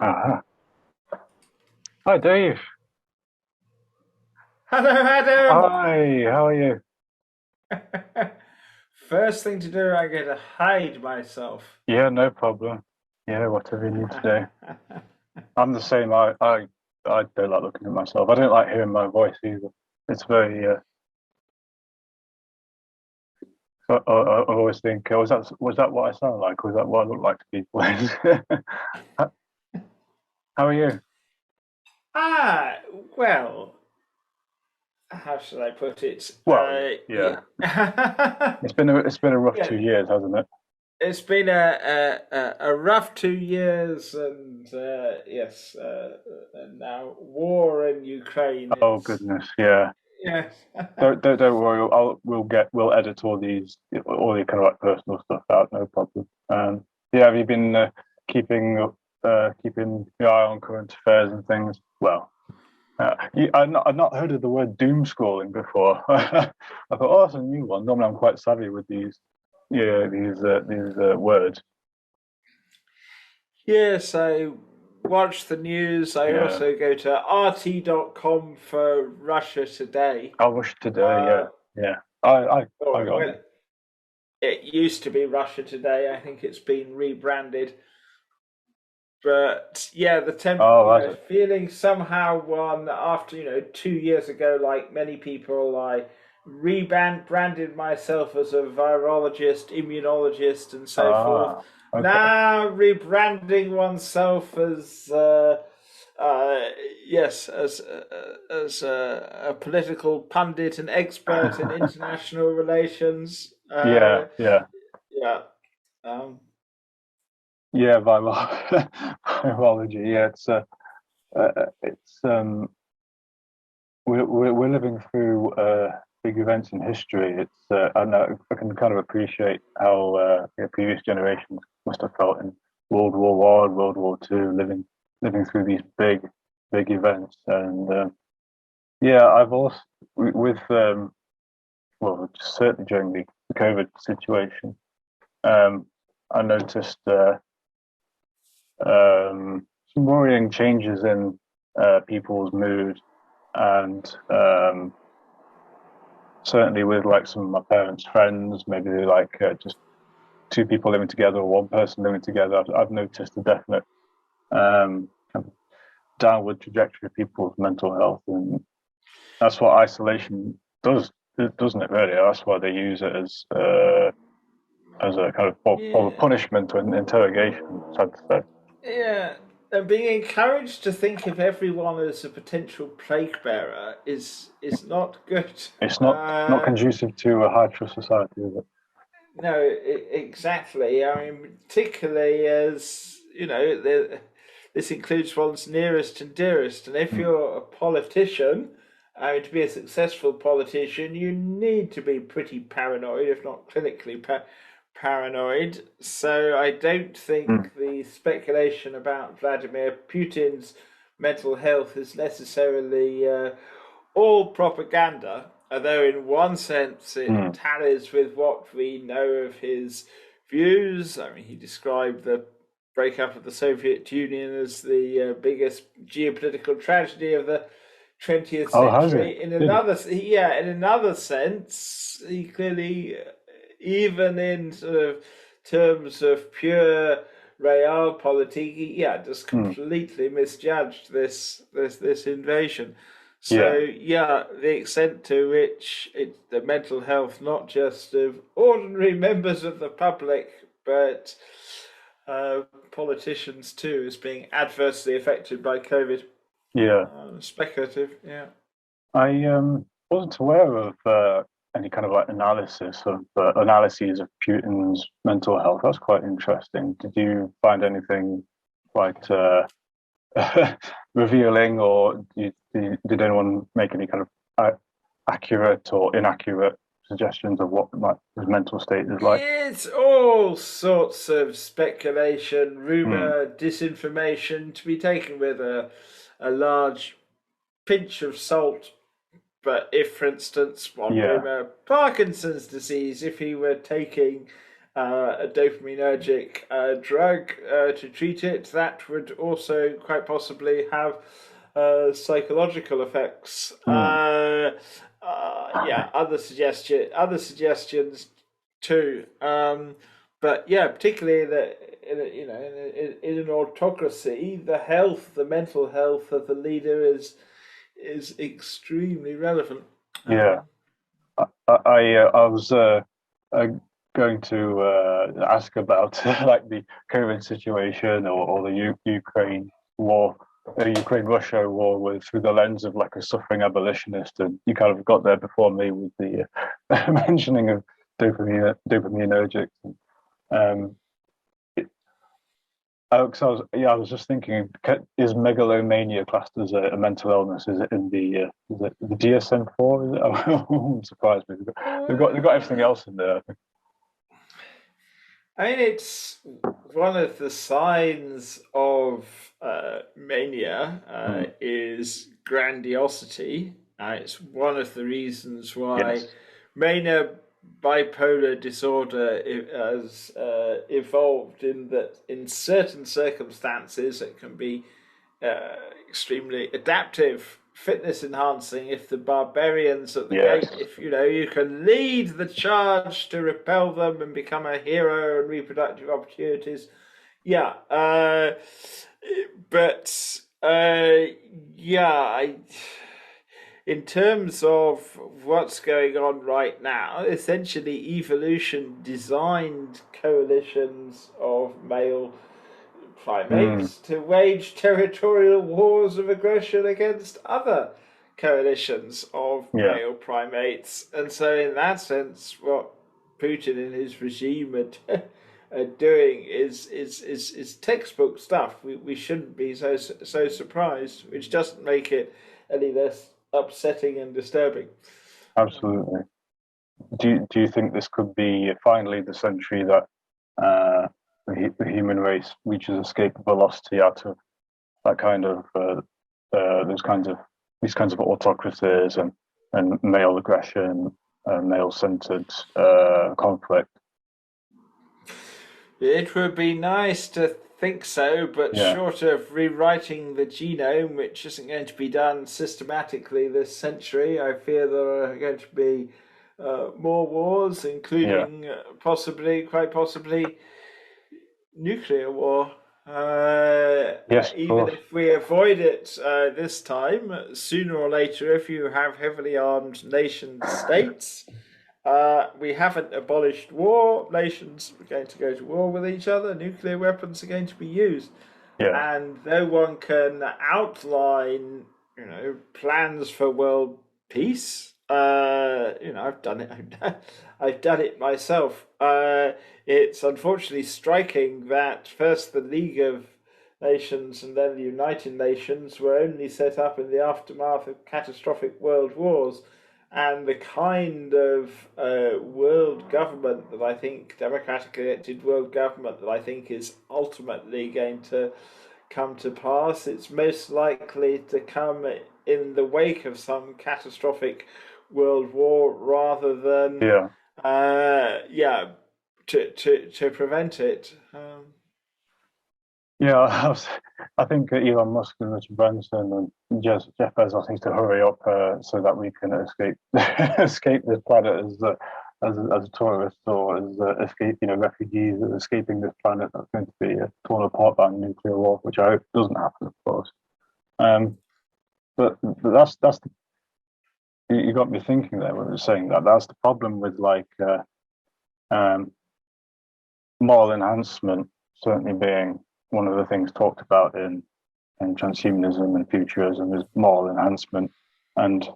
Ah, hi Dave. Hello, Adam. Hi, how are you? First thing to do, I get to hide myself. Yeah, no problem. Yeah, whatever you need today. I'm the same. I don't like looking at myself. I don't like hearing my voice either. It's very. I always think, was that what I sound like? Was that what I look like to people? How are you? Ah, well, how should I put it? Well, yeah. Yeah. It's been a rough Yeah, 2 years, hasn't it? it's been a rough 2 years, and yes, and now war in Ukraine. Oh It's goodness, yeah. yes. Don't worry. We'll edit all the kind of like personal stuff out. No problem. Yeah. Have you been keeping your eye on current affairs and things? Well, I've not heard of the word doom scrolling before. I thought, oh, that's a new one. Normally, I'm quite savvy with these words. Yes, I watch the news. I Yeah. also go to RT.com for Russia Today. I wish today. Yeah. Uh, Yeah. I or, got well, you. it used to be Russia Today. I think it's been rebranded. But yeah, Oh, that's it. feeling somehow one after 2 years ago, like many people, I rebranded myself as a virologist, immunologist, and so forth. Ah. Okay. Now rebranding oneself as uh, yes, as a political pundit and expert in international relations. Yeah. Yeah. Yeah. Um, Yeah, virology. Yeah, it's we're living through big events in history. I know I can kind of appreciate how previous generations must have felt in World War One, World War Two, living through these big events. And yeah, I've also with well, certainly during the COVID situation, um, I noticed. Some worrying changes in people's mood, and certainly with like some of my parents' friends, maybe like just two people living together or one person living together. I've noticed a definite kind of downward trajectory of people's mental health, and that's what isolation does, doesn't it? Really, that's why they use it as a kind of form of yeah. punishment or interrogation. Sad to say. Yeah, and being encouraged to think of everyone as a potential plague bearer is not good. It's not Uh, conducive to a high trust society, is it? no, exactly. I mean, particularly as this includes one's nearest and dearest. And if Mm. you're a politician, I mean, to be a successful politician, you need to be pretty paranoid, if not clinically paranoid. So I don't Mm. think the speculation about Vladimir Putin's mental health is necessarily all propaganda, although in one sense it Mm. tallies with what we know of his views. I mean, he described the breakup of the Soviet Union as the biggest geopolitical tragedy of the 20th Oh, has he? century. Did he? In another sense, he clearly, even in sort of terms of pure realpolitik, yeah, just Mm. completely misjudged this invasion. So Yeah. yeah, the extent to which the mental health, not just of ordinary members of the public, but uh, politicians too, is being adversely affected by COVID. Yeah. Speculative, yeah. I wasn't aware of any kind of like analyses of Putin's mental health. That's quite interesting. Did you find anything quite revealing, or did anyone make any kind of accurate or inaccurate suggestions of what his mental state is like? It's all sorts of speculation, Mm. rumor, disinformation to be taken with a large pinch of salt. But if, for instance, one Yeah. rumor, Parkinson's disease, if he were taking a dopaminergic drug to treat it, that would also quite possibly have psychological effects. Yeah, other suggestions too. But yeah, particularly in an autocracy, the mental health of the leader is extremely relevant. Yeah. I was going to ask about like the COVID situation or the Ukraine war, Ukraine-Russia war, with through the lens of like a suffering abolitionist, and you kind of got there before me with the mentioning of dopaminergics. Um, I was just thinking, is megalomania classed as a mental illness? Is it in the is it the DSM-4? Is it? I'm surprised me. They've got everything else in there. I think. I mean, it's one of the signs of mania Mm, is grandiosity. It's one of the reasons why yes. mania bipolar disorder has evolved in that in certain circumstances it can be extremely adaptive, fitness enhancing. If the barbarians at the Yes. gate, if you can lead the charge to repel them and become a hero and reproductive opportunities. Yeah, but yeah, in terms of what's going on right now, essentially evolution designed coalitions of male Mm, primates to wage territorial wars of aggression against other coalitions of yeah. male primates. And so, in that sense, what Putin and his regime are doing is textbook stuff. We shouldn't be so surprised, which doesn't make it any less upsetting and disturbing. Absolutely. Do you think this could be finally the century that the human race reaches escape velocity out of that kind of those kinds of these kinds of autocracies and male aggression, male centered conflict? It would be nice to think so, but Yeah, short of rewriting the genome, which isn't going to be done systematically this century, I fear there are going to be more wars, yeah, including quite possibly, nuclear war. yes, of Even course. if we avoid it this time, sooner or later, if you have heavily armed nation states, we haven't abolished war. Nations are going to go to war with each other. Nuclear weapons are going to be used, Yeah, and no one can outline, plans for world peace. I've done it. I've done it myself. It's unfortunately striking that first the League of Nations and then the United Nations were only set up in the aftermath of catastrophic world wars, and the kind of world government that I think, democratically elected world government that I think is ultimately going to come to pass, it's most likely to come in the wake of some catastrophic world war rather than, yeah. yeah, to prevent it. Yeah, I think Elon Musk and Richard Branson and Jeff Bezos needs to hurry up so that we can escape escape this planet as tourists or as escape refugees escaping this planet that's going to be torn apart by a nuclear war, which I hope doesn't happen, of course. Um, but that's you got me thinking there when you were saying that. That's the problem with like um, moral enhancement certainly being one of the things talked about in transhumanism and futurism is moral enhancement. And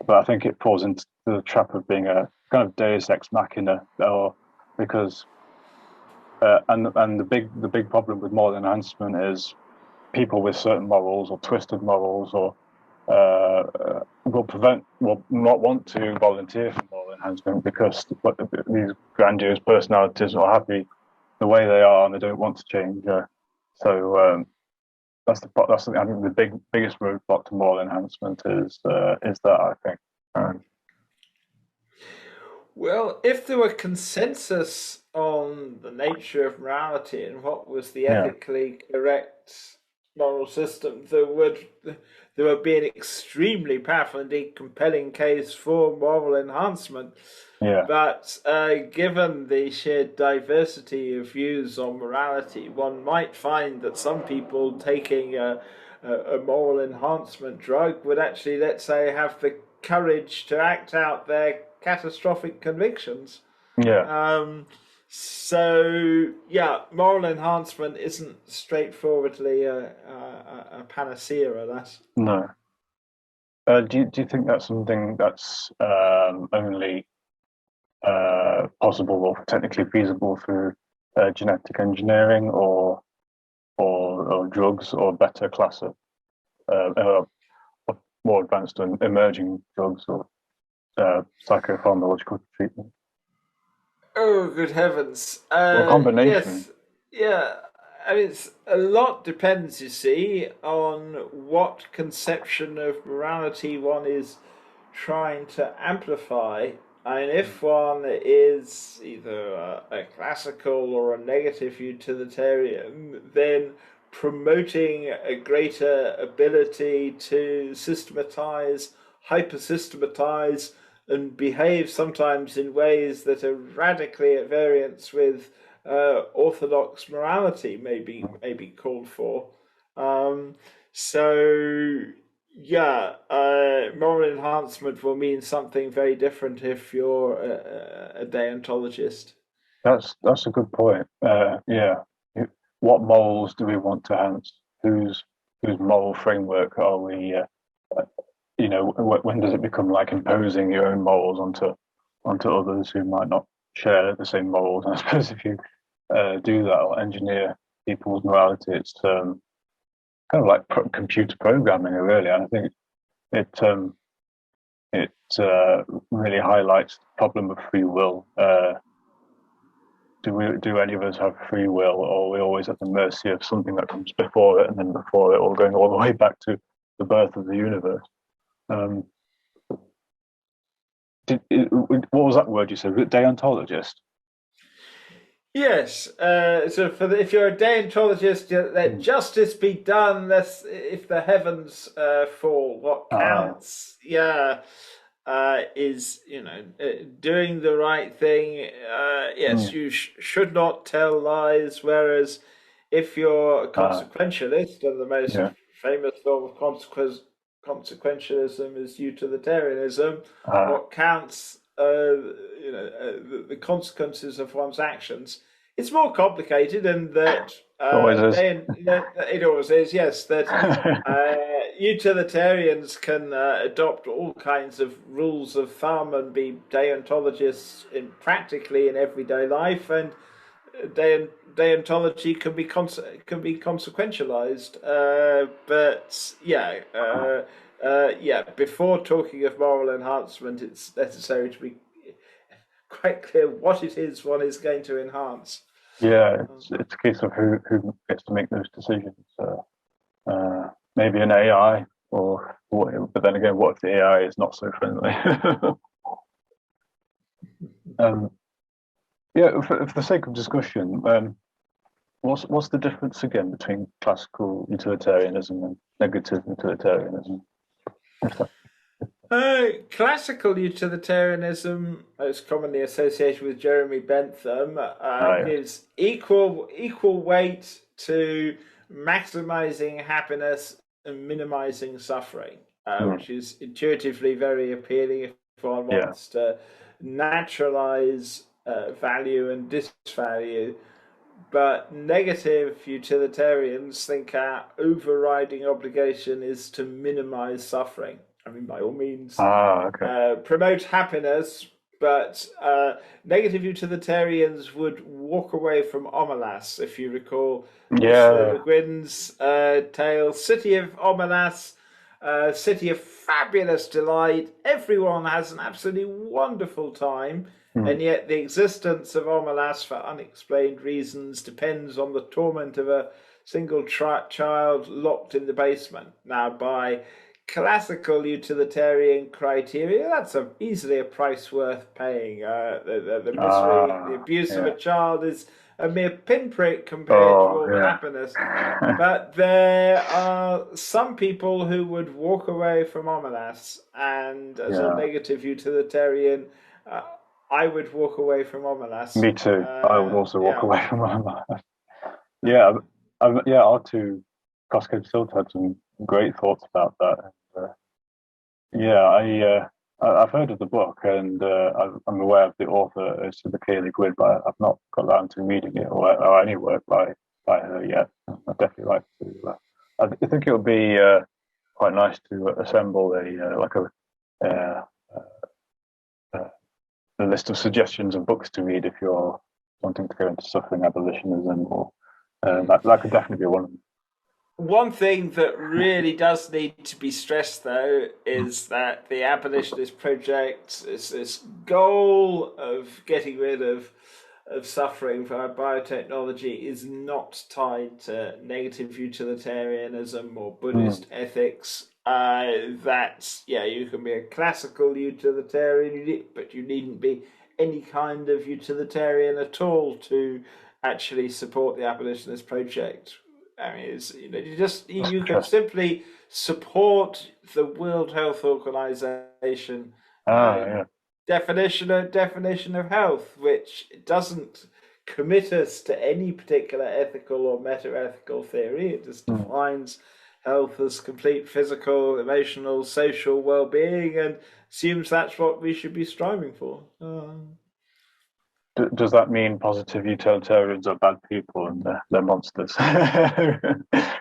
but I think it falls into the trap of being a kind of deus ex machina, or because and the big problem with moral enhancement is people with certain morals or twisted morals or will not want to volunteer for moral enhancement because these grandiose personalities are happy the way they are and they don't want to change. So that's I think the biggest roadblock to moral enhancement is that I think. Well, if there were consensus on the nature of morality and what was the Yeah, ethically correct moral system, there would be an extremely powerful, indeed compelling case for moral enhancement. yeah, But given the sheer diversity of views on morality, one might find that some people taking a moral enhancement drug would actually, let's say, have the courage to act out their catastrophic convictions. yeah. Um, yeah, moral enhancement isn't straightforwardly a panacea, alas. No. Do you think that's something that's only possible or technically feasible through genetic engineering or drugs or better class of more advanced and emerging drugs or psychopharmacological treatment Oh, good heavens. or a combination? Yes, yeah. I mean, a lot depends, you see, on what conception of morality one is trying to amplify. I mean, if one is either a classical or a negative utilitarian, then promoting a greater ability to systematize, hyper systematize, and behave sometimes in ways that are radically at variance with orthodox morality may be called for. Um, so yeah, moral enhancement will mean something very different if you're a deontologist. That's a good point. Yeah, what morals do we want to enhance? Whose moral framework are we? When does it become like imposing your own morals onto others who might not share the same morals? And I suppose if you do that or engineer people's morality, it's kind of like computer programming, really. And I think it really highlights the problem of free will. Do any of us have free will, or are we always at the mercy of something that comes before it, and then before it, all going all the way back to the birth of the universe? Um, what was that word you said? Deontologist. Yes, so if you're a deontologist, let Mm. justice be done. Lest if the heavens fall, what Ah, counts? Yeah, is doing the right thing. Yes, mm, you should not tell lies. Whereas if you're a ah, consequentialist, and the most yeah, famous form of consequentialism is utilitarianism, ah, what counts, the consequences of one's actions. It's more complicated, and that it always is. it always is. Yes, that utilitarians can adopt all kinds of rules of thumb and be deontologists in practically in everyday life, and deontology can be consequentialized. But yeah, yeah. Before talking of moral enhancement, it's necessary to be quite clear what it is one is going to enhance. Yeah, it's a case of who gets to make those decisions. Maybe an AI, or but then again, what if the AI is not so friendly? um, yeah, for the sake of discussion, what's the difference again between classical utilitarianism and negative utilitarianism? If that, Classical utilitarianism, most commonly associated with Jeremy Bentham, yes. gives equal weight to maximizing happiness and minimizing suffering, Mm, which is intuitively very appealing if one yeah. wants to naturalize value and disvalue. But negative utilitarians think our overriding obligation is to minimize suffering. I mean, by all means, Ah, okay. promote happiness, but negative utilitarians would walk away from Omelas, if you recall Ursula Le Yeah. Guin's tale, City of Omelas, city of fabulous delight. Everyone has an absolutely wonderful time, Mm, and yet the existence of Omelas, for unexplained reasons, depends on the torment of a single child locked in the basement. Now, by classical utilitarian criteria, that's easily a price worth paying. The misery, the abuse of a Yeah. child is a mere pinprick compared to Oh, all the yeah. happiness. But there are some people who would walk away from Omelas, and as a Yeah. negative utilitarian, uh, I would walk away from Omelas. Me too. I would also walk Yeah. away from my Yeah, yeah. Our two Cascade Silver had some great thoughts about that. And, yeah, I've heard of the book, and I'm aware of the author, Sibyl Quinn, but I've not got around to reading it or any work by her yet. I'd definitely like to. I think it would be quite nice to assemble uh, uh, a list of suggestions of books to read if you're wanting to go into suffering abolitionism, or that could definitely be one of them. One thing that really does need to be stressed, though, is that the abolitionist project is this goal of getting rid of suffering via biotechnology is not tied to negative utilitarianism or Buddhist ethics. You can be a classical utilitarian, but you needn't be any kind of utilitarian at all to actually support the abolitionist project. I mean, you can simply support the World Health Organization Yeah. definition of health, which doesn't commit us to any particular ethical or meta-ethical theory. It just defines health as complete physical, emotional, social well-being, and assumes that's what we should be striving for. Does that mean positive utilitarians are bad people and they're monsters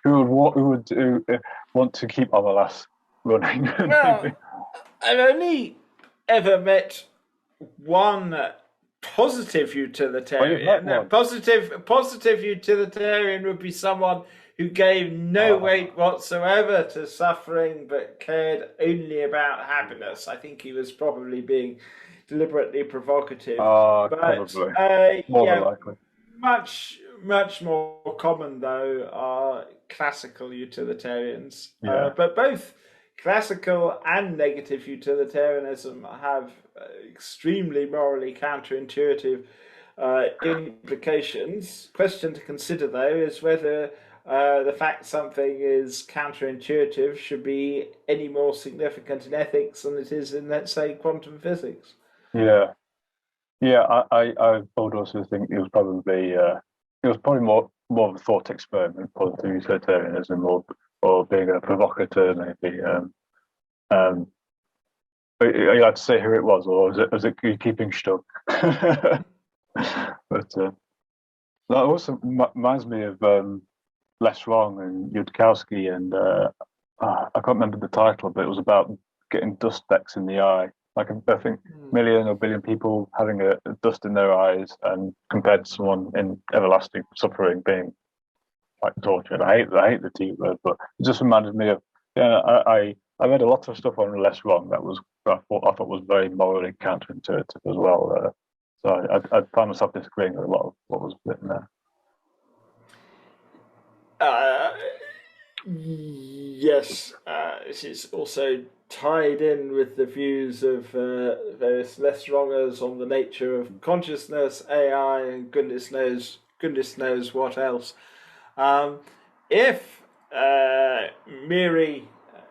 who want to keep Omelas running? Well, I've only ever met one positive utilitarian. One. Positive utilitarian would be someone who gave no weight whatsoever to suffering but cared only about happiness. I think he was probably being deliberately provocative. Probably. More than likely. Much more common though are classical utilitarians. Yeah. But both classical and negative utilitarianism have extremely morally counterintuitive implications. Question to consider, though, is whether the fact something is counterintuitive should be any more significant in ethics than it is in, let's say, quantum physics. Yeah. I would also think it was probably more of a thought experiment, positive utilitarianism, or being a provocateur, maybe. But you had to say who it was, or was it keeping stuck? But that also reminds me of Less Wrong and Yudkowsky, and I can't remember the title, but it was about getting dust specks in the eye. Like I think million or billion people having a dust in their eyes, and compared to someone in everlasting suffering being like tortured. I hate the T word, but it just reminded me of. I read a lot of stuff on Less Wrong that was I thought was very morally counterintuitive as well. So I found myself disagreeing with a lot of what was written there. Yes, this is also tied in with the views of various less wrongers on the nature of consciousness, AI, and goodness knows what else. If Miri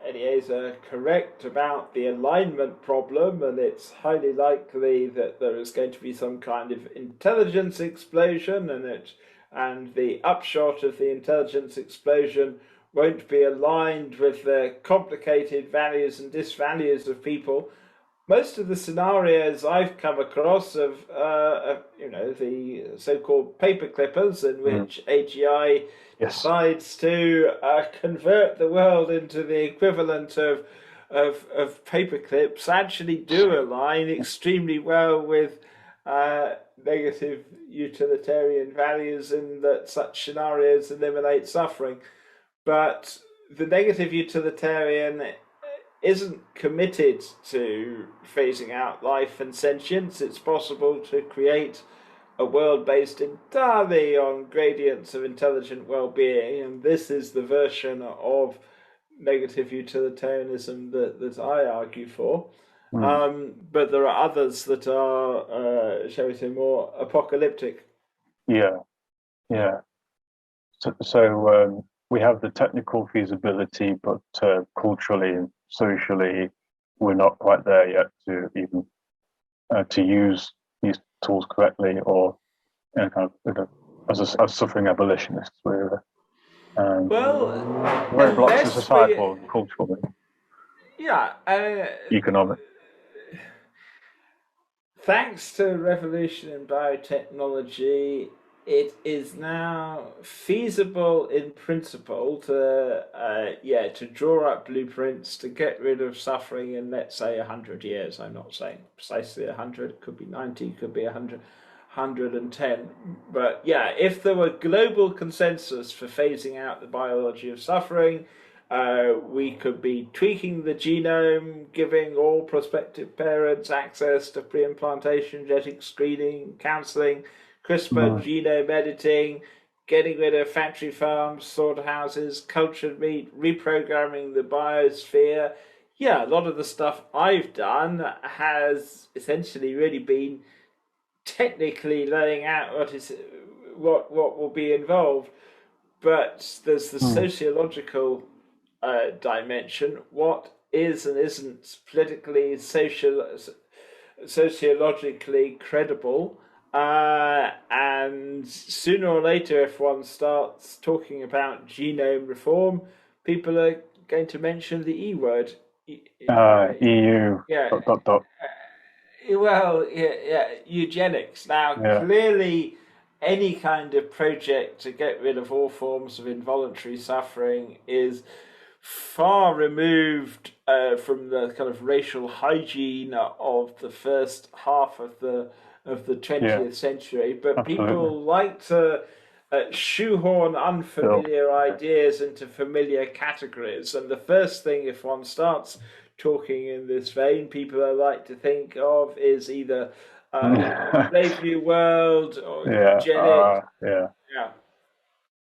Eliezer correct about the alignment problem, and it's highly likely that there is going to be some kind of intelligence explosion, and the upshot of the intelligence explosion won't be aligned with the complicated values and disvalues of people. Most of the scenarios I've come across of, the so-called paper clippers, in which AGI decides to convert the world into the equivalent of paper clips, actually do align extremely well with negative utilitarian values, in that such scenarios eliminate suffering. But the negative utilitarian isn't committed to phasing out life and sentience. It's possible to create a world based entirely on gradients of intelligent well-being, and this is the version of negative utilitarianism that I argue for. Mm. But there are others that are, shall we say, more apocalyptic. Yeah, yeah. We have the technical feasibility, but culturally and socially, we're not quite there yet to even to use these tools correctly, or as suffering abolitionists, we're Well, roadblocks are unless we, societal and cultural and yeah, economic. thanks to revolution in biotechnology, it is now feasible in principle to draw up blueprints to get rid of suffering in, let's say, 100 years. I'm not saying precisely 100, could be 90, could be 100, 110. But yeah, if there were global consensus for phasing out the biology of suffering, we could be tweaking the genome, giving all prospective parents access to pre-implantation genetic screening, counselling, CRISPR Mm. genome editing, getting rid of factory farms, slaughterhouses, cultured meat, reprogramming the biosphere. Yeah, a lot of the stuff I've done has essentially really been technically laying out what will be involved. But there's the Mm. sociological dimension. What is and isn't politically, sociologically credible? And sooner or later, if one starts talking about genome reform, people are going to mention the E word. EU. Yeah, Dot, dot, dot. well, yeah, eugenics. Now, Yeah. clearly, any kind of project to get rid of all forms of involuntary suffering is far removed from the kind of racial hygiene of the first half of the Yeah. 20th century. But Absolutely. people like to shoehorn Still. unfamiliar ideas into familiar categories. And the first thing, if one starts talking in this vein, people are like to think of is either Brave New World or Yeah. eugenics. Yeah. Yeah.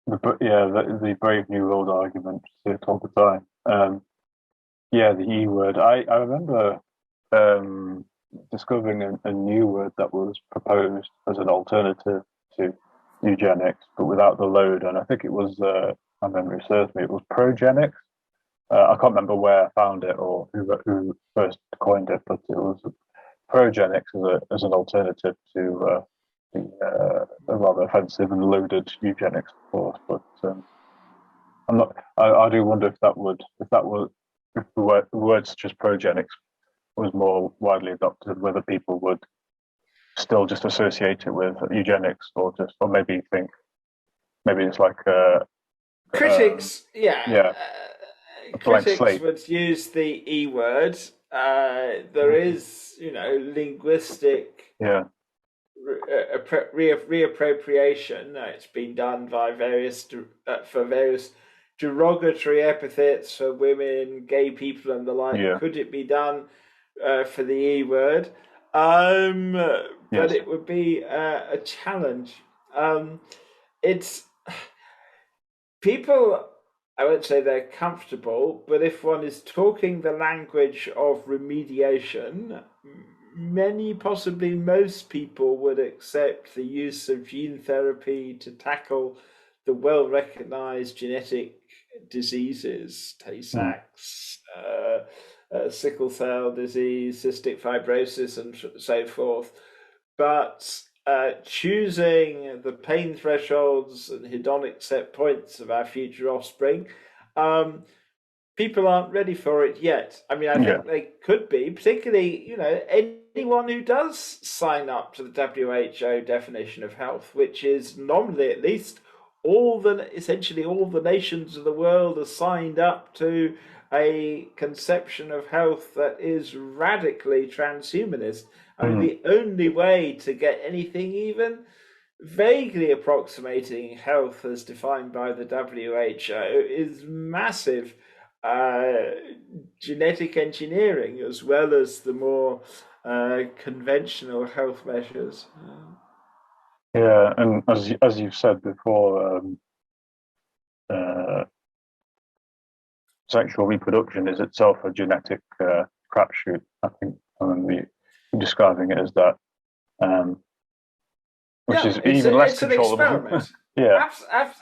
The Brave New World argument all the time. Yeah, the E word. I remember um, discovering a new word that was proposed as an alternative to eugenics, but without the load. And I think it was, my memory serves me, it was progenics. I can't remember where I found it or who first coined it, but it was progenics as an alternative to the rather offensive and loaded eugenics, of course. But I'm not. I do wonder if that would, if the word such as progenics was more widely adopted, whether people would still just associate it with eugenics, or maybe think maybe it's like Critics, yeah, yeah, a blank critics slate. would use the E word. There is, linguistic Yeah, reappropriation. It's been done by for various derogatory epithets for women, gay people, and the like. yeah, Could it be done for the E word? But yes, it would be a challenge. It's people, I won't say they're comfortable, but if one is talking the language of remediation, many, possibly most people would accept the use of gene therapy to tackle the well recognized genetic diseases, Tay mm, Sachs, sickle cell disease, cystic fibrosis, and so forth. But choosing the pain thresholds and hedonic set points of our future offspring, people aren't ready for it yet. I mean, I yeah, think they could be, particularly, anyone who does sign up to the WHO definition of health, which is nominally at least essentially all the nations of the world are signed up to a conception of health that is radically transhumanist. I mean, mm, the only way to get anything even vaguely approximating health as defined by the WHO is massive uh, genetic engineering as well as the more conventional health measures. yeah. And as you've said before, uh, sexual reproduction is itself a genetic crapshoot. I think I remember you describing it as that, which is even less it's an controllable. experiment. Yeah,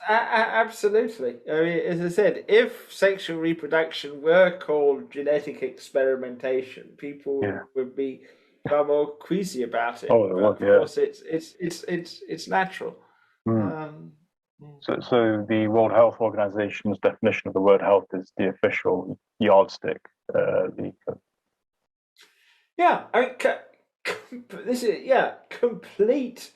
Absolutely. I mean, as I said, if sexual reproduction were called genetic experimentation, people yeah. would be far more queasy about it. Oh, it But was, of yeah. course, it's natural. Mm. Um, So the World Health Organization's definition of the word health is the official yardstick. The yeah, I mean, this is complete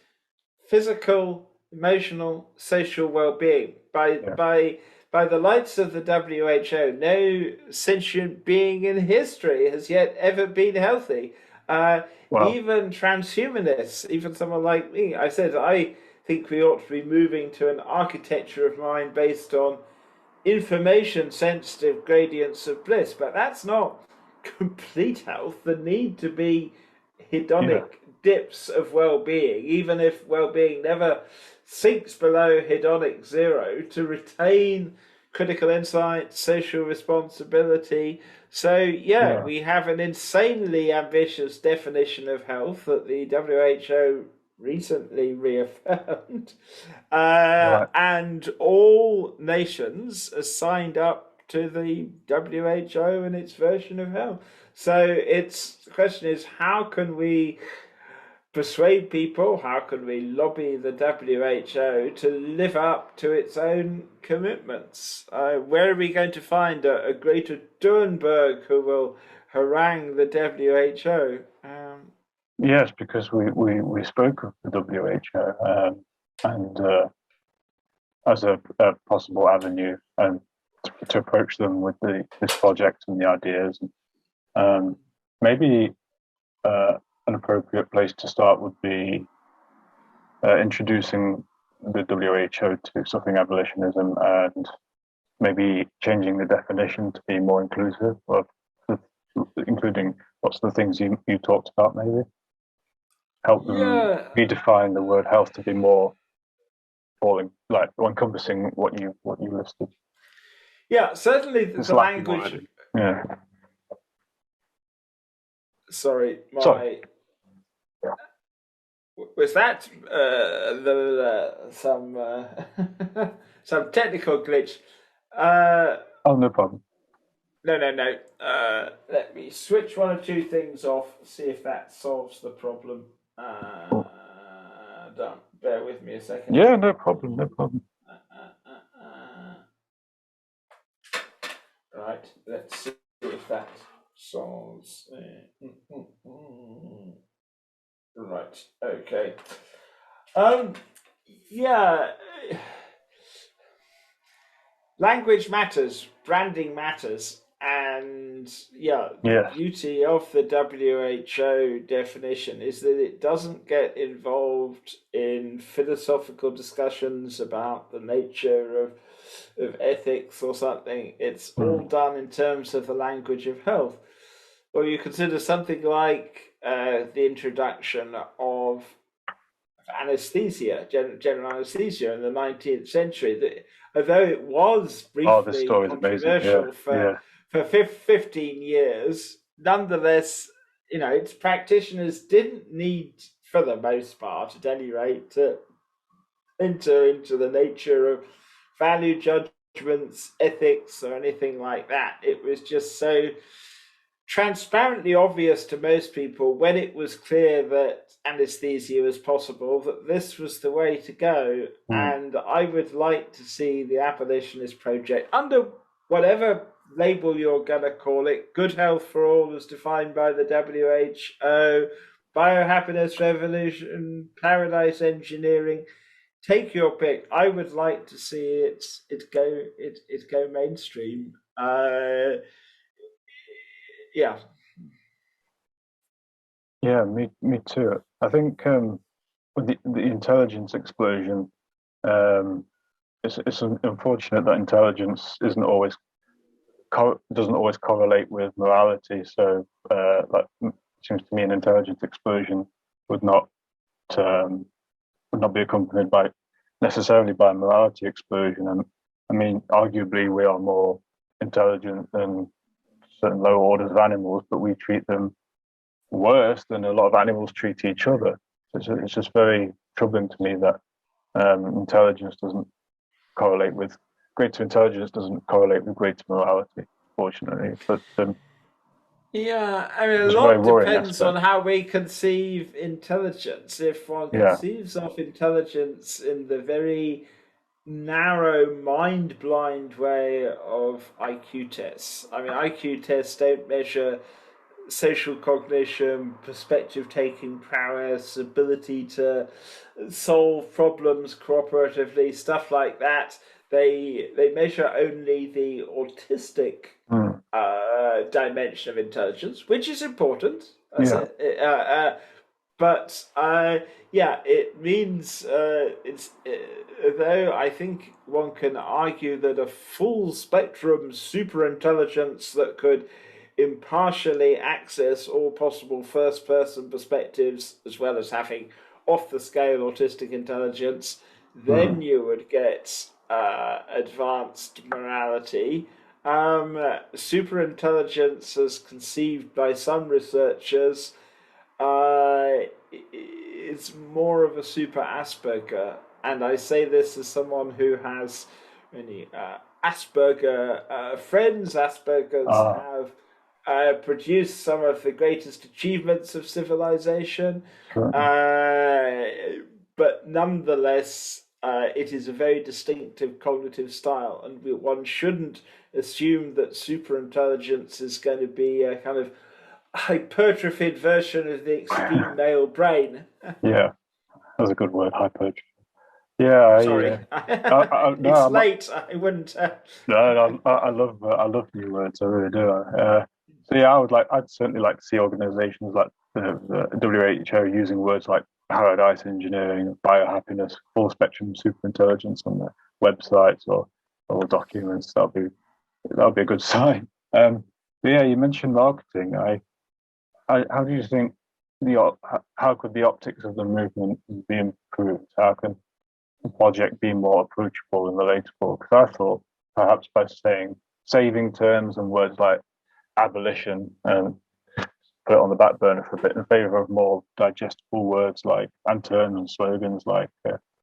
physical, emotional, social well-being yeah. by the lights of the WHO. No sentient being in history has yet ever been healthy. Wow. Even transhumanists, even someone like me, I said I think we ought to be moving to an architecture of mind based on information-sensitive gradients of bliss, but that's not complete health. The need to be Yeah. hedonic dips of well-being, even if well-being never sinks below hedonic zero, to retain critical insight, social responsibility. So yeah, Yeah. we have an insanely ambitious definition of health that the WHO recently reaffirmed, Right. and all nations are signed up to the WHO and its version of health. So the question is, how can we persuade people? How can we lobby the WHO to live up to its own commitments? Where are we going to find a Greta Thunberg who will harangue the WHO? Yes, because we spoke of the WHO and as a possible avenue to approach them with this project and the ideas. Um, maybe an appropriate place to start would be introducing the WHO to suffering abolitionism and maybe changing the definition to be more inclusive of including what's the things you talked about, maybe help them Yeah, redefine the word health to be more falling like encompassing what you listed. yeah. Certainly, It's the lacking language. already. Yeah. Sorry, Sorry. my was that some some technical glitch? Uh, Oh, no problem. no. Let me switch one or two things off. See if that solves the problem. Cool. Done. Bear with me a second. Yeah, no problem. No problem. Right. Let's see if that solves. Right. Okay. Um. Yeah. Language matters, branding matters, and yeah, the Yes. beauty of the WHO definition is that it doesn't get involved in philosophical discussions about the nature of ethics or something. It's all done in terms of the language of health. Or you consider something like the introduction of anesthesia, general anesthesia in the 19th century. That, although it was Oh, this briefly story is amazing. Yeah. controversial Yeah. for 15 years, nonetheless, its practitioners didn't need, for the most part, at any rate, to enter into the nature of value judgments, ethics, or anything like that. It was just so transparently obvious to most people when it was clear that anesthesia was possible that this was the way to go. And I would like to see the abolitionist project, under whatever label you're going to call it, good health for all as defined by the WHO, biohappiness revolution, paradise engineering, take your pick. I would like to see it go mainstream. Yeah. Yeah. Me too. I think with the intelligence explosion, um, it's unfortunate that intelligence isn't always doesn't always correlate with morality. So, like, it seems to me an intelligence explosion would not um, would not be accompanied by necessarily by a morality explosion. And I mean, arguably, we are more intelligent than certain lower orders of animals, but we treat them worse than a lot of animals treat each other. It's just very troubling to me that intelligence doesn't correlate with greater intelligence doesn't correlate with greater morality, fortunately. But yeah, I mean, a it's a very lot worrying depends on aspect. how we conceive intelligence. If one Yeah, conceives of intelligence in the very narrow, mind-blind way of IQ tests, I mean, IQ tests don't measure social cognition, perspective taking prowess, ability to solve problems cooperatively, stuff like that. They measure only the autistic mm. dimension of intelligence, which is important. That's Yeah, it. But yeah, it means it's though I think one can argue that a full spectrum super intelligence that could impartially access all possible first person perspectives as well as having off the scale autistic intelligence, then mm. you would get advanced morality. Superintelligence, as conceived by some researchers, is more of a super Asperger. And I say this as someone who has many Asperger friends. Aspergers Ah, have produced some of the greatest achievements of civilization. certainly. Uh, but nonetheless, it is a very distinctive cognitive style, and one shouldn't assume that superintelligence is going to be a kind of hypertrophied version of the extreme male brain. Yeah, that's a good word, hypertrophy. Yeah, Sorry, no, it's late. I wouldn't. no, I love new words. I really do. So yeah, I'd certainly like to see organisations like the WHO using words like paradise engineering, biohappiness, full spectrum superintelligence on their websites or documents. That'll be a good sign. But yeah, you mentioned marketing. How do you think how could the optics of the movement be improved? How can the project be more approachable and relatable? Because I thought perhaps by saying saving terms and words like abolition and put it on the back burner for a bit in favor of more digestible words like and terms and slogans like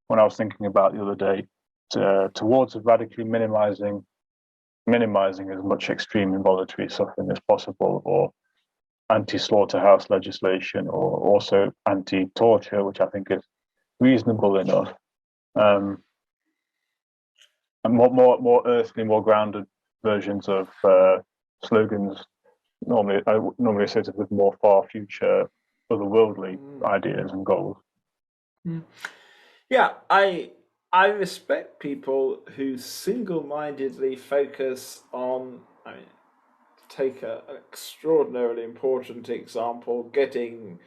when I was thinking about the other day towards radically minimizing as much extreme involuntary suffering as possible, or anti-slaughterhouse legislation, or also anti-torture, which I think is reasonable enough. Um, and more earthly, more grounded versions of slogans normally associated with more far future, otherworldly ideas and goals. Yeah, I respect people who single-mindedly focus on. I mean, take an extraordinarily important example: getting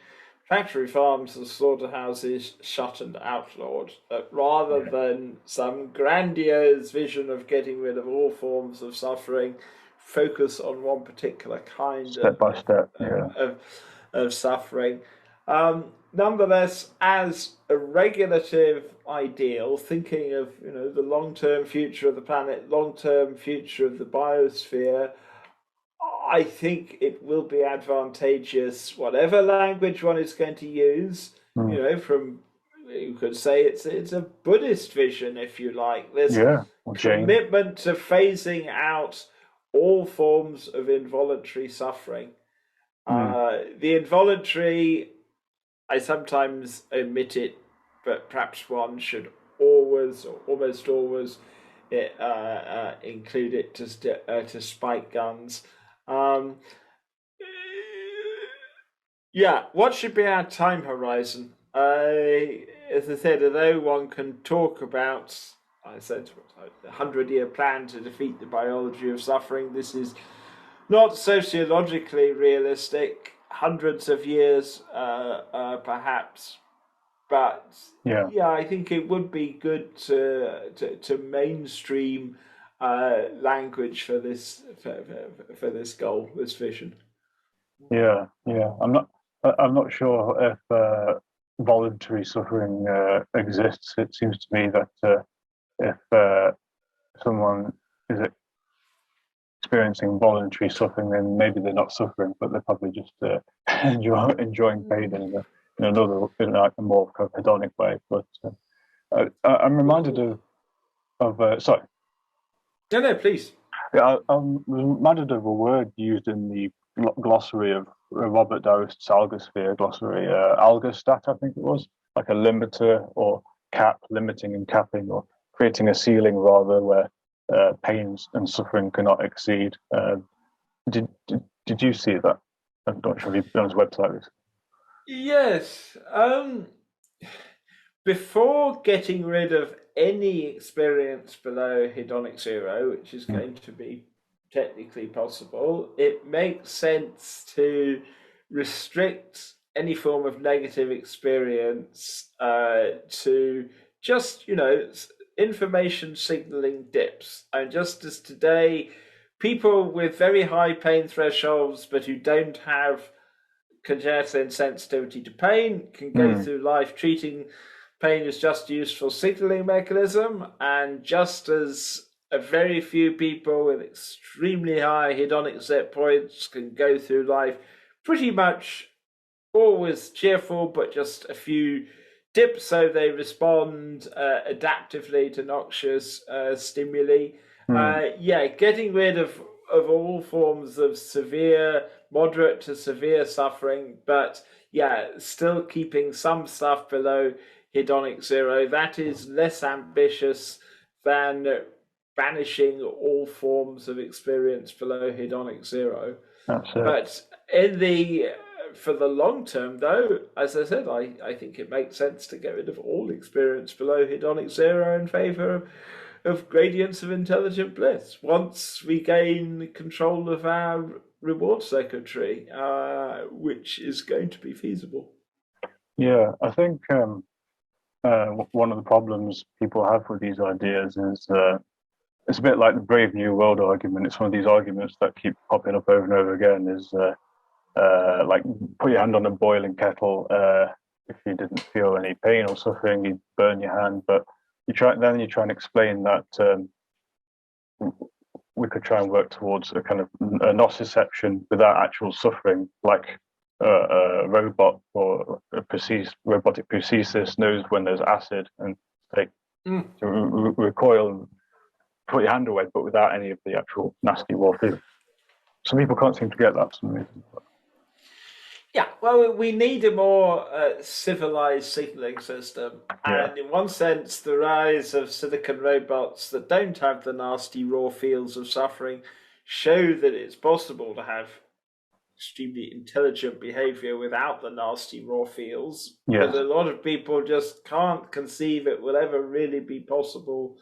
factory farms and slaughterhouses shut and outlawed, rather Yeah, than some grandiose vision of getting rid of all forms of suffering, focus on one particular kind step by step. Yeah, of, of suffering. Nonetheless, as a regulative ideal, thinking of the long-term future of the planet, long-term future of the biosphere, I think it will be advantageous, whatever language one is going to use. mm. From you could say it's a Buddhist vision, if you like. This Yeah, or Jane. commitment to phasing out all forms of involuntary suffering. Mm. The involuntary, I sometimes omit it, but perhaps one should always, or almost always, include it to spike guns. Um, yeah, what should be our time horizon? As I said, although one can talk about, I said, a 100-year plan to defeat the biology of suffering, this is not sociologically realistic. Hundreds of years, perhaps, but Yeah, yeah, I think it would be good to mainstream language for for this goal, this vision. yeah. I'm not sure if voluntary suffering exists. It seems to me that if someone is experiencing voluntary suffering, then maybe they're not suffering, but they're probably just enjoying pain in another, in like a more kind of hedonic way. But I'm reminded of sorry. No, please. Yeah, I'm reminded of a word used in the glossary of Robert Darrist's algosphere glossary, algostat, I think it was, like a limiter or cap, limiting and capping, or creating a ceiling rather, where pains and suffering cannot exceed. Did you see that? I'm not sure if you've been on his website. Yes. Before getting rid of any experience below hedonic zero, which is going to be technically possible, it makes sense to restrict any form of negative experience to just, information signaling dips. And just as today, people with very high pain thresholds but who don't have congenital insensitivity to pain can go through life treating pain as just a useful signaling mechanism, and just as a very few people with extremely high hedonic set points can go through life pretty much always cheerful, but just a few dips so they respond adaptively to noxious stimuli. Getting rid of all forms of moderate to severe suffering, but still keeping some stuff below hedonic zero, that is less ambitious than banishing all forms of experience below hedonic zero. But for the long term, though, as I said, I think it makes sense to get rid of all experience below hedonic zero in favor of gradients of intelligent bliss once we gain control of our reward circuitry, which is going to be feasible. Yeah, I think one of the problems people have with these ideas is it's a bit like the Brave New World argument. It's one of these arguments that keep popping up over and over again. Is like put your hand on a boiling kettle. If you didn't feel any pain or suffering, you'd burn your hand. But you try and explain that we could try and work towards a kind of a nociception without actual suffering, like a robot or robotic prosthesis knows when there's acid and to recoil and put your hand away, but without any of the actual nasty raw feeling. Some people can't seem to get that for some reason. Yeah, well, we need a more civilized signaling system. And in one sense, the rise of silicon robots that don't have the nasty raw feels of suffering show that it's possible to have extremely intelligent behavior without the nasty raw feels. Yes. But a lot of people just can't conceive it will ever really be possible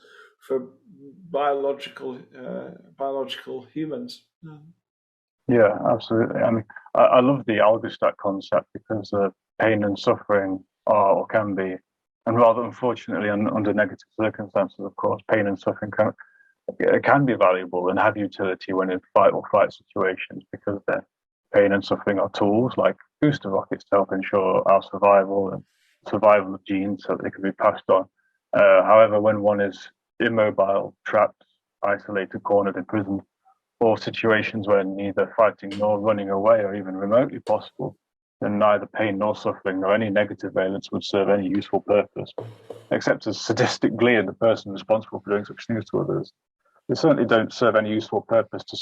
for biological humans. Yeah, absolutely. I mean, I love the algostat concept because pain and suffering are or can be, and rather unfortunately under negative circumstances, of course, pain and suffering can be valuable and have utility when in fight or flight situations, because pain and suffering are tools like booster rockets to help ensure our survival and survival of genes so that they can be passed on. However, when one is immobile, trapped, isolated, cornered, imprisoned, or situations where neither fighting nor running away are even remotely possible, then neither pain nor suffering nor any negative valence would serve any useful purpose, except as sadistic glee in the person responsible for doing such things to others. They certainly don't serve any useful purpose to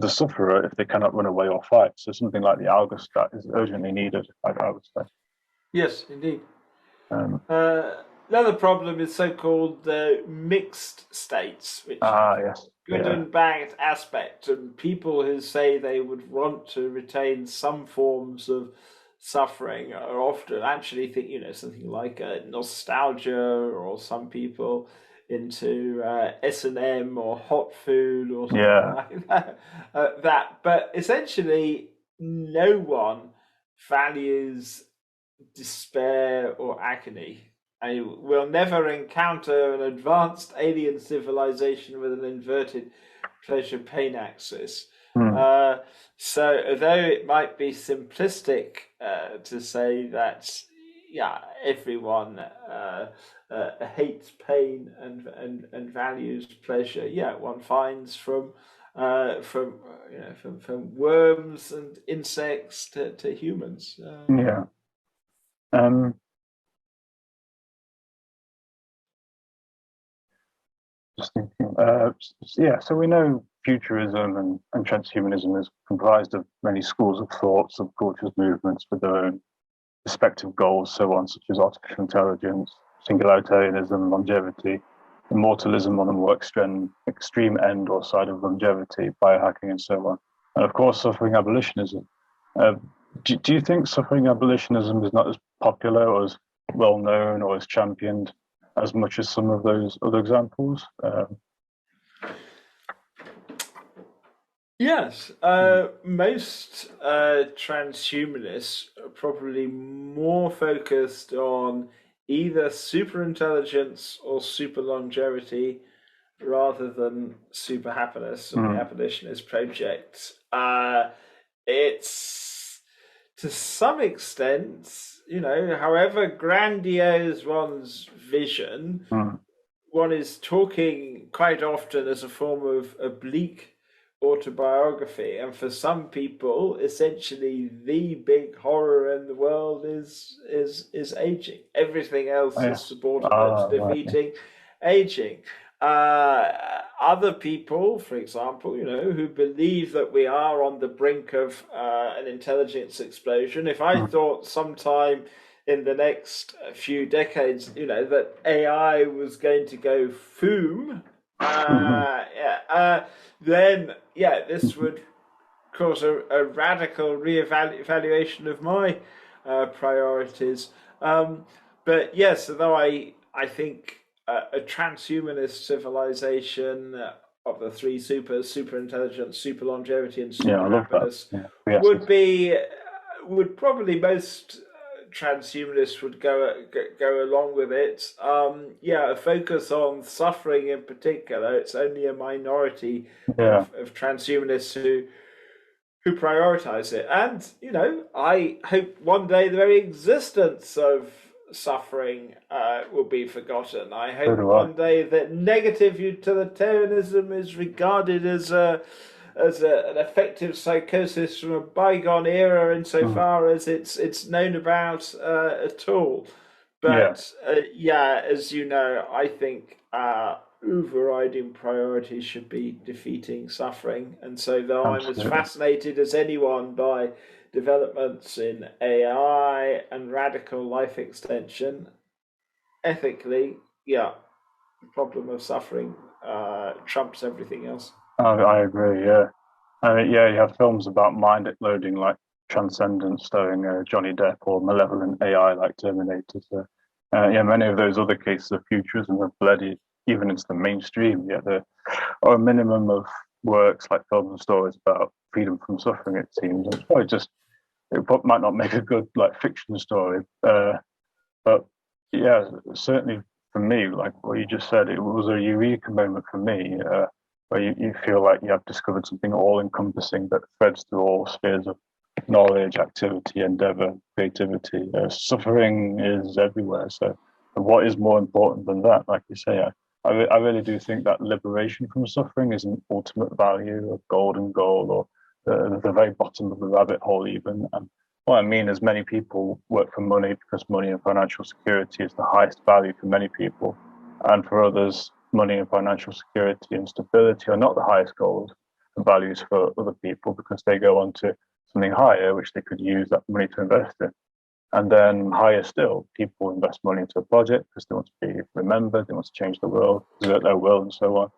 the sufferer if they cannot run away or fight. So something like the algostat is urgently needed, I would say. Yes, indeed. Another problem is so-called mixed states, which yes. good and bad aspect, and people who say they would want to retain some forms of suffering are often actually think, something like nostalgia, or some people into S&M or hot food or something like that. But essentially, no one values despair or agony. And we'll never encounter an advanced alien civilization with an inverted pleasure-pain axis. So, although it might be simplistic to say that, everyone hates pain and values pleasure, one finds from from worms and insects to humans. Yeah. Um, just thinking. Yeah. So we know futurism and transhumanism is comprised of many schools of thought, subcultures, movements with their own respective goals, so on, such as artificial intelligence, singularitarianism, longevity, immortalism on the more extreme end or side of longevity, biohacking, and so on. And of course, suffering abolitionism. Uh, do you think suffering abolitionism is not as popular or as well known or as championed as much as some of those other examples? Yes, most transhumanists are probably more focused on either super intelligence or super longevity rather than super happiness or the abolitionist project. It's to some extent, however grandiose one's vision, one is talking quite often as a form of oblique autobiography, and for some people, essentially the big horror in the world is aging. Everything else is subordinate to defeating aging. Other people, for example, who believe that we are on the brink of an intelligence explosion. If I thought sometime in the next few decades, that AI was going to go boom, then this would cause a radical reevaluation of my priorities. But yes, although I think a transhumanist civilization of the three super intelligence, super longevity, and super happiness would probably most transhumanists would go along with it. A focus on suffering in particular. It's only a minority of transhumanists who prioritize it. And I hope one day the very existence of suffering will be forgotten. I hope one day that negative utilitarianism is regarded as an effective psychosis from a bygone era insofar as it's known about at all. But as you know, I think overriding priority should be defeating suffering. And so though I'm as fascinated as anyone by developments in AI and radical life extension, ethically, the problem of suffering trumps everything else. I agree, yeah. You have films about mind exploding like Transcendence starring Johnny Depp or malevolent AI like Terminator. So, many of those other cases of futurism have bled even into the mainstream. Yet there are a minimum of works like films and stories about freedom from suffering, it seems. It's probably it might not make a good like fiction story, but certainly for me, like what you just said, it was a eureka moment for me, where you feel like you have discovered something all-encompassing that threads through all spheres of knowledge, activity, endeavor, creativity. Suffering is everywhere. So what is more important than that? Like you say, I really do think that liberation from suffering is an ultimate value, a golden goal, or the very bottom of the rabbit hole even. And what I mean is many people work for money because money and financial security is the highest value for many people. And for others, money and financial security and stability are not the highest goals and values for other people because they go on to something higher, which they could use that money to invest in. And then higher still, people invest money into a project because they want to be remembered, they want to change the world, exert their will, and so on.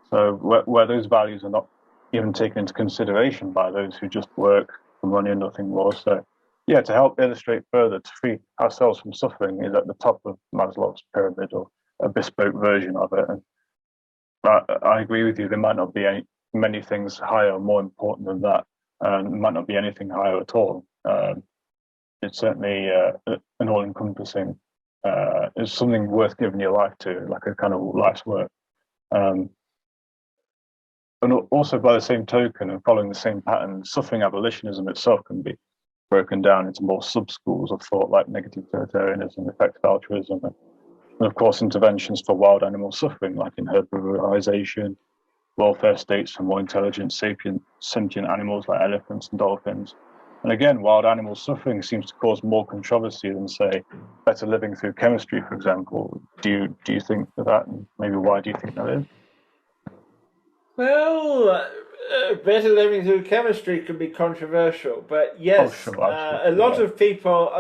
So where those values are not even taken into consideration by those who just work for money and nothing more. So to help illustrate further, to free ourselves from suffering is at the top of Maslow's pyramid or a bespoke version of it. And I agree with you. There might not be many things higher or more important than that. There might not be anything higher at all. It's certainly an all-encompassing. It's something worth giving your life to, like a kind of life's work. And also, by the same token, and following the same pattern, suffering abolitionism itself can be broken down into more sub-schools of thought, like negative utilitarianism, effective altruism, and of course, interventions for wild animal suffering, like in herbivorization, welfare states for more intelligent, sapient, sentient animals like elephants and dolphins. And again, wild animal suffering seems to cause more controversy than, say, better living through chemistry, for example. Do you think that, and maybe why do you think that is? Well, better living through chemistry can be controversial, but Oh, yes, sure, a absolutely, lot yeah. of people,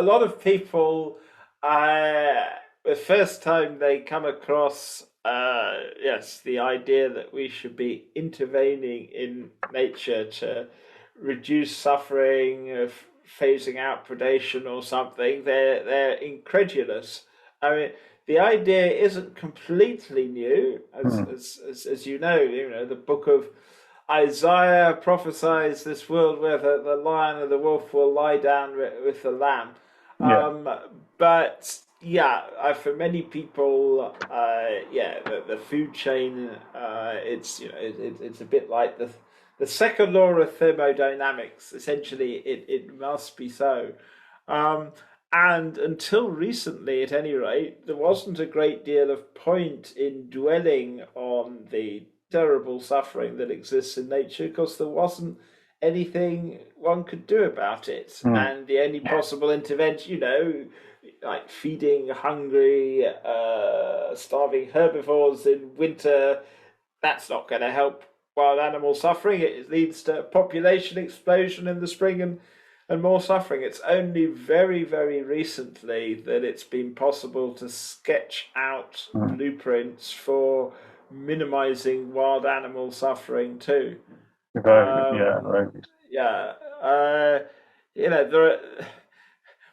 the first time they come across, yes, the idea that we should be intervening in nature to reduce suffering, phasing out predation or something, they're incredulous. I mean, the idea isn't completely new, Hmm. as you know, the book of Isaiah prophesies this world where the lion and the wolf will lie down with the lamb. Yeah. Um, but yeah, for many people, yeah, the food chain, it's it's a bit like the second law of thermodynamics. Essentially, it must be so. Um, and until recently, at any rate, there wasn't a great deal of point in dwelling on the terrible suffering that exists in nature because there wasn't anything one could do about it. Hmm. And the only possible intervention, like feeding hungry, starving herbivores in winter, that's not going to help wild animal suffering. It leads to population explosion in the spring and more suffering. It's only very, very recently that it's been possible to sketch out Hmm. blueprints for minimizing wild animal suffering too. Very, yeah, Um, right. yeah, uh, there are,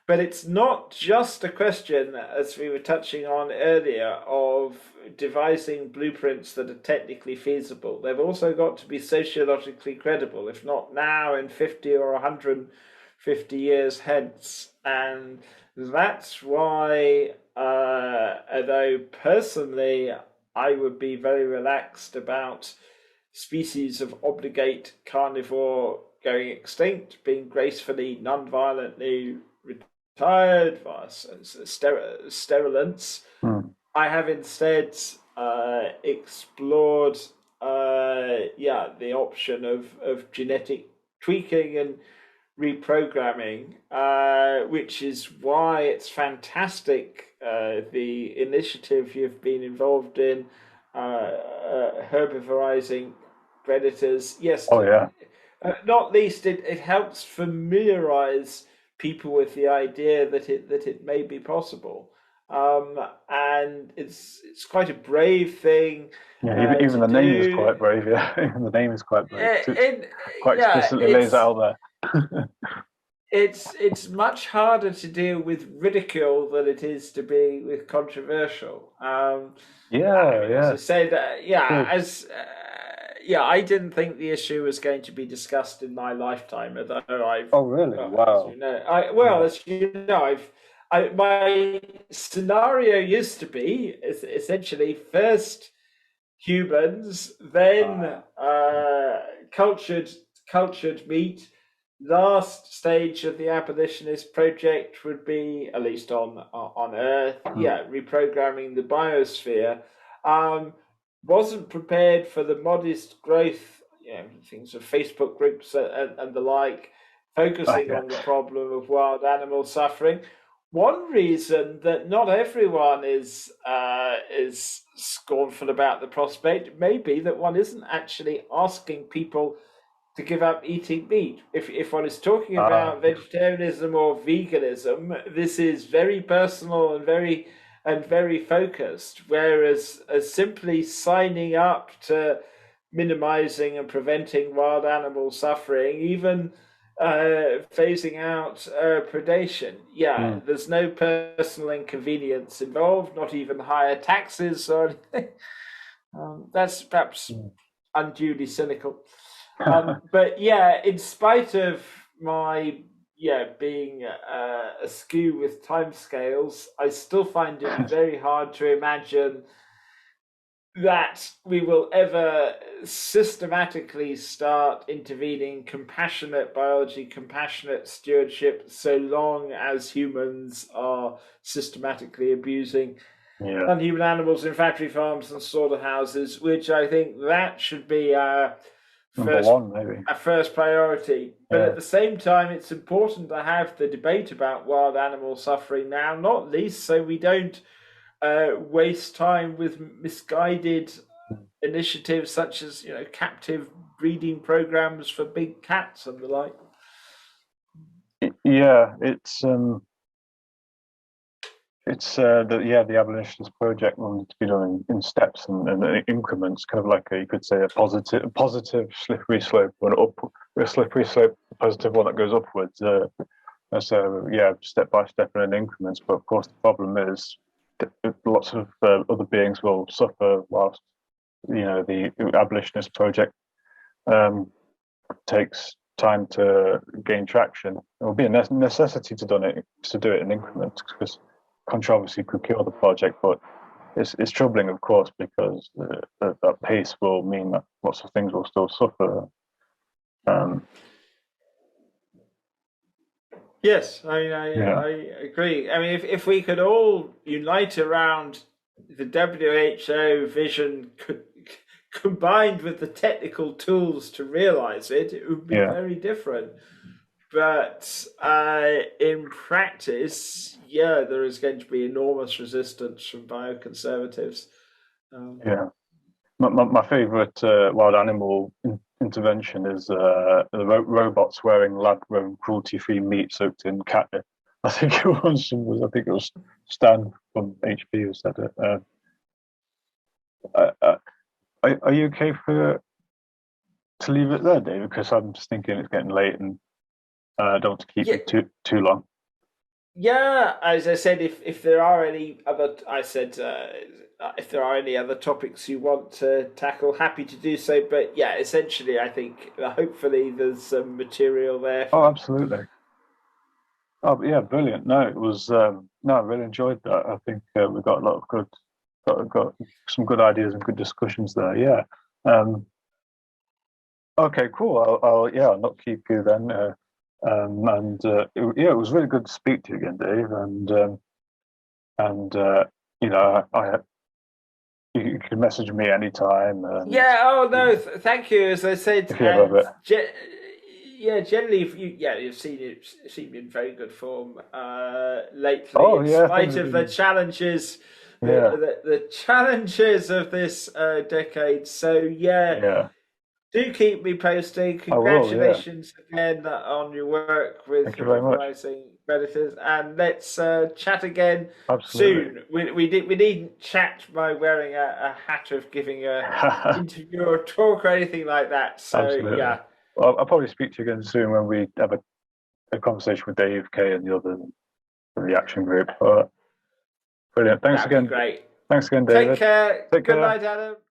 but it's not just a question, as we were touching on earlier, of devising blueprints that are technically feasible. They've also got to be sociologically credible, if not now, in 50 or 150 years hence. And that's why, although personally I would be very relaxed about species of obligate carnivore going extinct, being gracefully, non-violently retired via sterilants. Hmm. I have instead explored, the option of genetic tweaking and reprogramming, which is why it's fantastic. The initiative you've been involved in, herbivorizing predators. Yes, Oh, yeah. not least it helps familiarize people with the idea that it may be possible, and it's quite a brave thing Yeah, even to the name is do. quite brave. Yeah, even the name is quite brave. It And quite yeah, explicitly lays it out there. it's much harder to deal with ridicule than it is to be with controversial. I Yeah, mean, as I yeah, said, good. I didn't think the issue was going to be discussed in my lifetime, although Oh, really? as you Wow. know, Yeah. as you know, my scenario used to be essentially first humans, then Uh, cultured meat. Last stage of the abolitionist project would be, at least on Earth, hmm. reprogramming the biosphere. Um, wasn't prepared for the modest growth, things of Facebook groups and the like, focusing Yeah. on the problem of wild animal suffering. One reason that not everyone is scornful about the prospect may be that one isn't actually asking people to give up eating meat. If one is talking Uh, about vegetarianism or veganism, this is very personal and very focused. Whereas simply signing up to minimizing and preventing wild animal suffering, even phasing out predation. Yeah, hmm. there's no personal inconvenience involved, not even higher taxes or anything. That's perhaps Hmm. unduly cynical. But yeah, in spite of my being askew with timescales, I still find it very hard to imagine that we will ever systematically start intervening compassionate biology, compassionate stewardship, so long as humans are systematically abusing Yeah. non-human animals in factory farms and slaughterhouses, which I think that should be Number first one, maybe. our first priority. But at Yeah. the same time, it's important to have the debate about wild animal suffering now, not least so we don't waste time with misguided initiatives such as captive breeding programs for big cats and the like. Yeah, the abolitionist project will need to be done in steps and increments, kind of like you could say a positive slippery slope, a slippery slope, a positive one that goes upwards. So yeah, step by step and in increments. But of course, the problem is that lots of other beings will suffer whilst the abolitionist project um, takes time to gain traction. It will be a necessity to do it in increments because controversy could kill the project. But it's troubling, of course, because that pace will mean that lots of things will still suffer. Um, Yes, I mean, yeah, I agree. I mean, if we could all unite around the WHO vision combined with the technical tools to realize it, it would be yeah, very different. But in practice, yeah, there is going to be enormous resistance from bioconservatives. yeah. My favorite wild animal intervention is the robots wearing lab-grown, cruelty-free meat soaked in cat. I think it was Stan from HP who said it. Are you okay to leave it there, Dave? Because I'm just thinking it's getting late and I don't want to keep Yeah, you too long. yeah. As I said, if there are any other, if there are any other topics you want to tackle, happy to do so. But yeah, essentially, I think hopefully there's some material there Oh, for. absolutely. Oh, yeah, brilliant. No, it was no, I really enjoyed that. I think we got a lot of got some good ideas and good discussions there. Yeah. Um, okay, cool. I'll not keep you then. Yeah, it was really good to speak to you again, Dave. And you know, you can message me anytime, and Yeah. Oh you no. know, Thank you. As I said, if you have a and bit. yeah, generally, if you you've seen it seemed in very good form lately, Oh in yeah, spite things have of the been. challenges, Yeah, the challenges of this decade. So yeah, yeah. do keep me posted. I will. Yeah. Congratulations again on your work with Thank you very much. Herbivorizing Predators, and let's chat again Absolutely. soon. We needn't chat by wearing a hat of giving a interview or talk or anything like that. So Absolutely. yeah, Well, I'll probably speak to you again soon when we have a conversation with Dave K and the other reaction group. Brilliant. that'd be great. Thanks again, Take David. care. Take Good care. night, Adam.